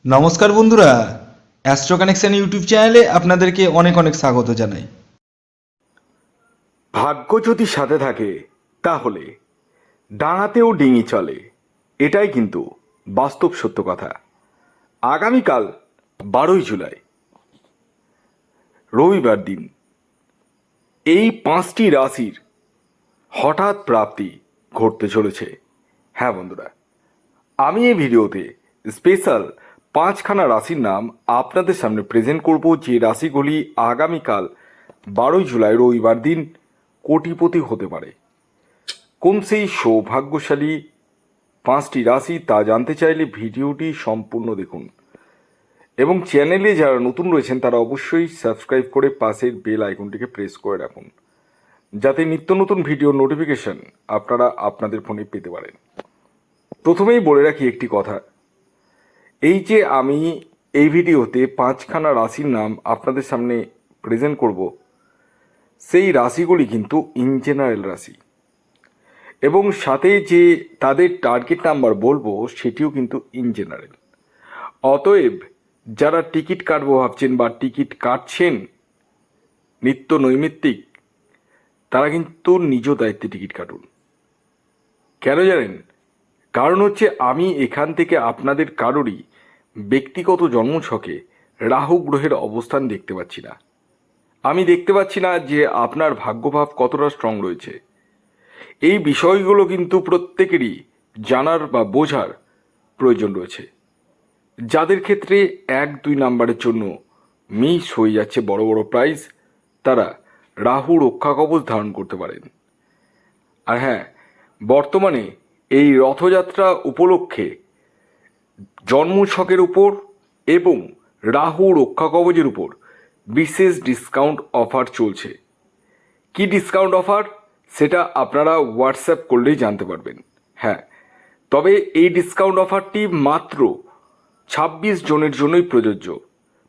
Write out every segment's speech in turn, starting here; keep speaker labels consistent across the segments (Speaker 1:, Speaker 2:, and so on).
Speaker 1: নমস্কার বন্ধুরা, astro connection YouTube চ্যানেলে আপনাদেরকে অনেক অনেক স্বাগত জানাই।
Speaker 2: ভাগ্য যদি সাথে থাকে তাহলে ডাঙাতেও ডিঙি চলে, এটাই কিন্তু বাস্তব সত্য কথা। আগামীকাল 12ই জুলাই রবিবার দিন এই 5টি রাশির হঠাৎ প্রাপ্তি ঘটতে চলেছে। হ্যাঁ বন্ধুরা, আমি এই ভিডিওতে স্পেশাল 5খানা রাশির নাম আপনাদের সামনে প্রেজেন্ট করব, যে রাশিগুলি আগামীকাল 12ই জুলাই রবিবার দিন কোটিপতি হতে পারে। কোন সেই সৌভাগ্যশালী 5টি রাশি তা জানতে চাইলে ভিডিওটি সম্পূর্ণ দেখুন, এবং চ্যানেলে যারা নতুন রয়েছেন তারা অবশ্যই সাবস্ক্রাইব করে পাশের বেল আইকনটিকে প্রেস করে রাখুন, যাতে নিত্য নতুন ভিডিও নোটিফিকেশন আপনারা আপনাদের ফোনে পেতে পারেন। প্রথমেই বলে রাখি একটি কথা, এই যে আমি এই ভিডিওতে 5খানা রাশির নাম আপনাদের সামনে প্রেজেন্ট করব, সেই রাশিগুলি কিন্তু ইন জেনারেল রাশি, এবং সাথে যে তাদের টার্গেট নাম্বার বলবো সেটিও কিন্তু ইন জেনারেল। অতএব যারা টিকিট কাটবো ভাবছেন বা টিকিট কাটছেন নিত্য নৈমিত্তিক, তারা কিন্তু নিজ দায়িত্বে টিকিট কাটুন। কেন জানেন? কারণ হচ্ছে আমি এখান থেকে আপনাদের কারোরই ব্যক্তিগত জন্মছকে রাহু গ্রহের অবস্থান দেখতে পাচ্ছি না। আমি দেখতে পাচ্ছি না যে আপনার ভাগ্যভাব কতটা স্ট্রং রয়েছে। এই বিষয়গুলো কিন্তু প্রত্যেকেরই জানার বা বোঝার প্রয়োজন রয়েছে। যাদের ক্ষেত্রে 1-2 নাম্বারের জন্য মিস হয়ে যাচ্ছে বড় বড় প্রাইজ, তারা রাহু রক্ষা কবচ ধারণ করতে পারেন। আর হ্যাঁ, বর্তমানে এই রথযাত্রা উপলক্ষে জন্মছকের উপর এবং রাহু রক্ষা কবচের উপর বিশেষ ডিসকাউন্ট অফার চলছে। কি ডিসকাউন্ট অফার সেটা আপনারা হোয়াটসঅ্যাপ করলেই জানতে পারবেন। হ্যাঁ, তবে এই ডিসকাউন্ট অফারটি মাত্র 26 জনের জন্যই প্রযোজ্য।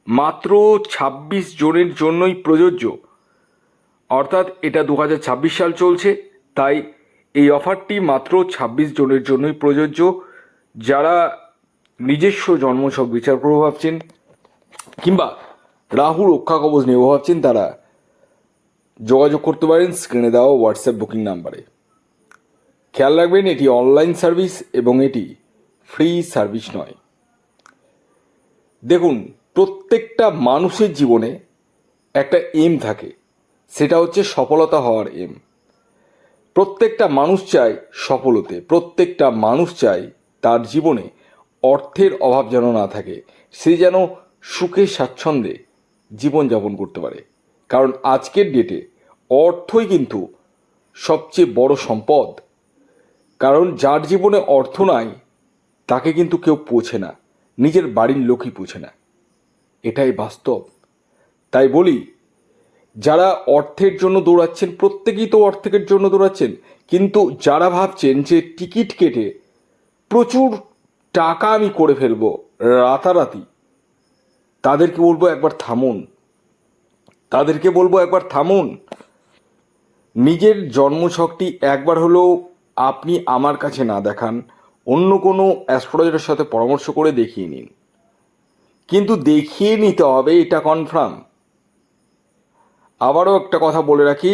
Speaker 2: মাত্র 26 জনের জন্যই প্রযোজ্য। অর্থাৎ এটা 2026 সাল চলছে, তাই এই অফারটি মাত্র 26 জনের জন্যই প্রযোজ্য। যারা নিজস্ব জন্মছক বিচার করবো ভাবছেন কিংবা রাহু রক্ষা কবচ নেব ভাবছেন, তারা যোগাযোগ করতে পারেন স্ক্রিনে দেওয়া হোয়াটসঅ্যাপ বুকিং নাম্বারে। খেয়াল রাখবেন, এটি অনলাইন সার্ভিস এবং এটি ফ্রি সার্ভিস নয়। দেখুন, প্রত্যেকটা মানুষের জীবনে একটা এম থাকে, সেটা হচ্ছে সফলতা হওয়ার এম। প্রত্যেকটা মানুষ চায় সফল হতে, প্রত্যেকটা মানুষ চায় তার জীবনে অর্থের অভাব যেন না থাকে, সে যেন সুখে স্বাচ্ছন্দ্যে জীবনযাপন করতে পারে। কারণ আজকের ডেটে অর্থই কিন্তু সবচেয়ে বড় সম্পদ। কারণ যার জীবনে অর্থ নাই তাকে কিন্তু কেউ পোছে না, নিজের বাড়ির লোকই পোছে না, এটাই বাস্তব। তাই বলি, যারা অর্থের জন্য দৌড়াচ্ছেন প্রত্যেকেই তো অর্থের জন্য দৌড়াচ্ছেন, কিন্তু যারা ভাবছেন যে টিকিট কেটে প্রচুর টাকা আমি করে ফেলবো রাতারাতি, তাদেরকে বলবো একবার থামুন, তাদেরকে বলবো একবার থামুন। নিজের জন্মছকটি একবার হলেও আপনি আমার কাছে না দেখান, অন্য কোনো অ্যাস্ট্রোলজারের সাথে পরামর্শ করে দেখিয়ে নিন, কিন্তু দেখিয়ে নিতে হবে এটা কনফার্ম। আবারও একটা কথা বলে রাখি,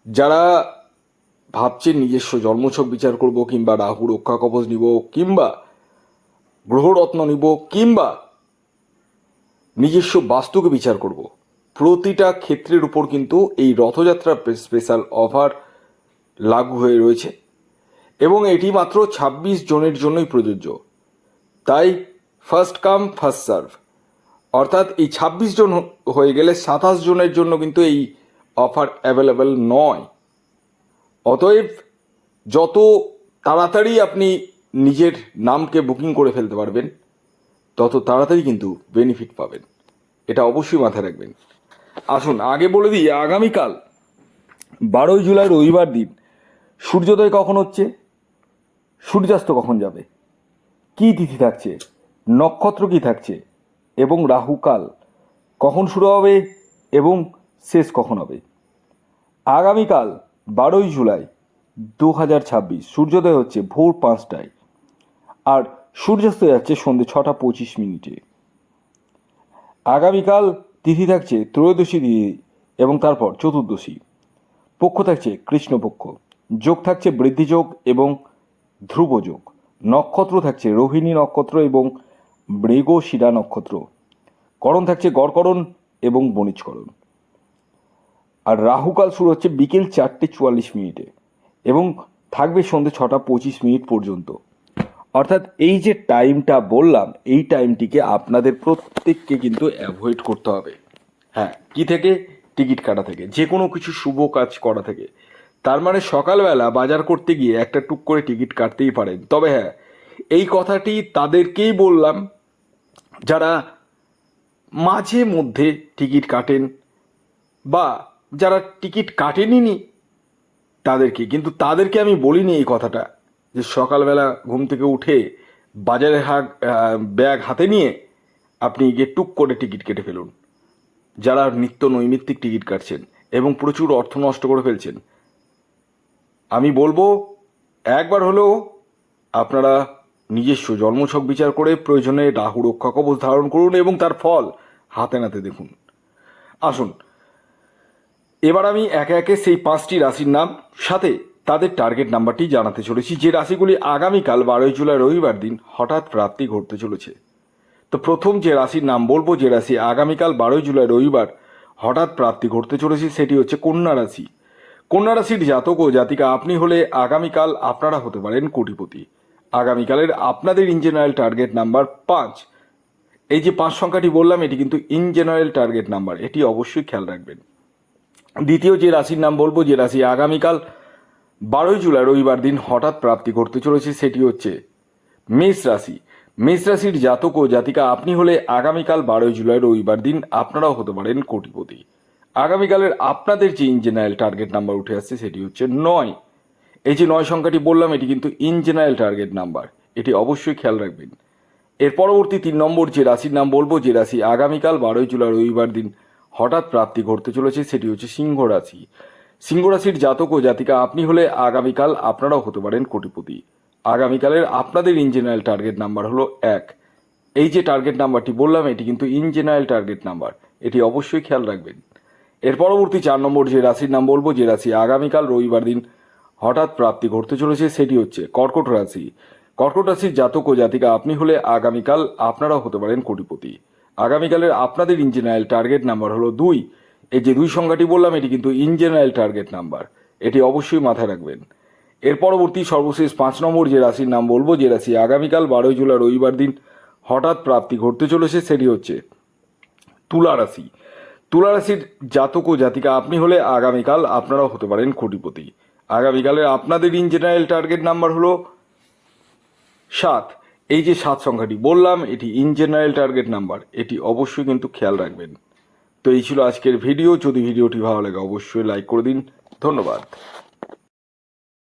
Speaker 2: যারা ভাবছেন নিজস্ব জন্মছক বিচার করব কিংবা রাহু রক্ষা কবচ নিব কিংবা গ্রহরত্ন নিব কিংবা নিজস্ব বাস্তুকে বিচার করব, প্রতিটা ক্ষেত্রের উপর কিন্তু এই রথযাত্রা স্পেশাল অফার লাগু হয়ে রয়েছে, এবং এটি মাত্র 26 জনের জন্যই প্রযোজ্য। তাই ফার্স্ট কাম ফার্স্ট সার্ভ, অর্থাৎ এই 26 জন হয়ে গেলে 27 জনের জন্য কিন্তু এই অফার অ্যাভেলেবেল নয়। অতএব যত তাড়াতাড়ি আপনি নিজের নামকে বুকিং করে ফেলতে পারবেন, তত তাড়াতাড়ি কিন্তু বেনিফিট পাবেন, এটা অবশ্যই মাথায় রাখবেন। আসুন আগে বলে দিই, আগামীকাল 12ই জুলাই রবিবার দিন সূর্যোদয় কখন হচ্ছে, সূর্যাস্ত কখন যাবে, কী তিথি থাকছে, নক্ষত্র কী থাকছে, এবং রাহুকাল কখন শুরু হবে এবং শেষ কখন হবে। আগামীকাল 12ই জুলাই 2026 সূর্যোদয় হচ্ছে ভোর 5টায়, আর সূর্যাস্ত যাচ্ছে সন্ধ্যে 6:25। আগামীকাল তিথি থাকছে ত্রয়োদশী তিথি এবং তারপর চতুর্দশী। পক্ষ থাকছে কৃষ্ণপক্ষ। যোগ থাকছে বৃদ্ধিযোগ এবং ধ্রুবযোগ। নক্ষত্র থাকছে রোহিণী নক্ষত্র এবং মৃগশিরা নক্ষত্র। করণ থাকছে গড়করণ এবং বণিজকরণ। আর রাহুকাল শুরু হচ্ছে বিকেল 4:44 এবং থাকবে সন্ধ্যে 6:25 পর্যন্ত। অর্থাৎ এই যে টাইমটা বললাম, এই টাইমটিকে আপনাদের প্রত্যেককে কিন্তু অ্যাভয়েড করতে হবে। হ্যাঁ, কি থেকে? টিকিট কাটা থেকে, যে কোনো কিছু শুভ কাজ করা থেকে। তার মানে সকালবেলা বাজার করতে গিয়ে একটা টুক করে টিকিট কাটতেই পারেন। তবে হ্যাঁ, এই কথাটি তাদেরকেই বললাম যারা মাঝে মধ্যে টিকিট কাটেন বা যারা টিকিট কাটেনি তাদেরকে, কিন্তু তাদেরকে আমি বলিনি এই কথাটা যে সকালবেলা ঘুম থেকে উঠে বাজারে ব্যাগ হাতে নিয়ে আপনি গিয়ে টুক করে টিকিট কেটে ফেলুন। যারা নিত্য নৈমিত্তিক টিকিট কাটছেন এবং প্রচুর অর্থ নষ্ট করে ফেলছেন, আমি বলবো একবার হলেও আপনারা নিজস্ব জন্মছক বিচার করে প্রয়োজনে রাহু রক্ষা কবচ ধারণ করুন এবং তার ফল হাতে নাতে দেখুন। আসুন এবার আমি একে একে সেই 5টি রাশির নাম সাথে তাদের টার্গেট নাম্বারটি জানাতে চলেছি, যে রাশিগুলি আগামীকাল 12 জুলাই রবিবার দিন হঠাৎ প্রাপ্তি ঘটতে চলেছে। তো প্রথম যে রাশির নাম বলবো, যে রাশি আগামীকাল 12 জুলাই রবিবার হঠাৎ প্রাপ্তি ঘটতে চলেছে, সেটি হচ্ছে কন্যা রাশি। কন্যা রাশির জাতক ও জাতিকা আপনি হলে আগামীকাল আপনারা হতে পারেন কোটিপতি। আগামীকালের আপনাদের ইন জেনারেল টার্গেট নাম্বার 5। এই যে 5 সংখ্যাটি বললাম, এটি কিন্তু ইন জেনারেল টার্গেট নাম্বার, এটি অবশ্যই খেয়াল রাখবেন। দ্বিতীয় যে রাশির নাম বলবো, যে রাশি আগামীকাল 12 জুলাই রবিবার দিন হঠাৎ প্রাপ্তি ঘটতে চলেছে, সেটি হচ্ছে মেষ রাশি। মেষ রাশির জাতক ও জাতিকা আপনি হলে আগামীকাল 12 জুলাই রবিবার দিন আপনারাও হতে পারেন কোটিপতি। আগামীকালের আপনাদের যে ইন জেনারেল টার্গেট নাম্বার উঠে আসছে, সেটি হচ্ছে 9। এই যে 9 সংখ্যাটি বললাম, এটি কিন্তু ইন জেনারেল টার্গেট নাম্বার, এটি অবশ্যই খেয়াল রাখবেন। এর পরবর্তী 3 নম্বর যে রাশির নাম বলবো, যে রাশি আগামীকাল 12 জুলাই রবিবার দিন হঠাৎ প্রাপ্তি ঘটতে চলেছে, সেটি হচ্ছে সিংহ রাশি। সিংহ রাশির জাতক ও জাতিকা আপনি হলে আগামীকাল আপনারাও হতে পারেন কোটিপতি। আগামীকালের আপনাদের ইন জেনারেল টার্গেট নাম্বার হলো 1। এই যে টার্গেট নাম্বারটি বললাম, এটি কিন্তু ইন জেনারেল টার্গেট নাম্বার, এটি অবশ্যই খেয়াল রাখবেন। এর পরবর্তী 4 নম্বর যে রাশির নাম বলবো, যে রাশি আগামীকাল রবিবার দিন হঠাৎ প্রাপ্তি ঘটতে চলেছে, সেটি হচ্ছে কর্কট রাশি। কর্কট রাশির জাতক ও জাতিকা আপনি হলে আগামীকাল আপনারাও হতে পারেন কোটিপতি। আগামীকালের আপনাদের ইন জেনারেল টার্গেট নাম্বার হলো 2। এই যে 2 সংখ্যাটি বললাম, এটি কিন্তু ইন জেনারেল টার্গেট নাম্বার, এটি অবশ্যই মাথায় রাখবেন। এর পরবর্তী সর্বশেষ 5 নম্বর যে রাশির নাম বলবো, যে রাশি আগামীকাল 12 জুলাই রবিবার দিন হঠাৎ প্রাপ্তি ঘটতে চলেছে, সেটি হচ্ছে তুলা রাশি। তুলা রাশির জাতক ও জাতিকা আপনি হলে আগামীকাল আপনারাও হতে পারেন কোটিপতি। আগামীকালের আপনাদের ইন জেনারেল টার্গেট নাম্বার হলো 7। এই যে 7 সংখ্যাটি বললাম, এটি ইন জেনারেল টার্গেট নাম্বার, এটি অবশ্যই কিন্তু খেয়াল রাখবেন। তো এই ছিল আজকের ভিডিও। যদি ভিডিওটি ভালো লাগে অবশ্যই লাইক করে দিন। ধন্যবাদ।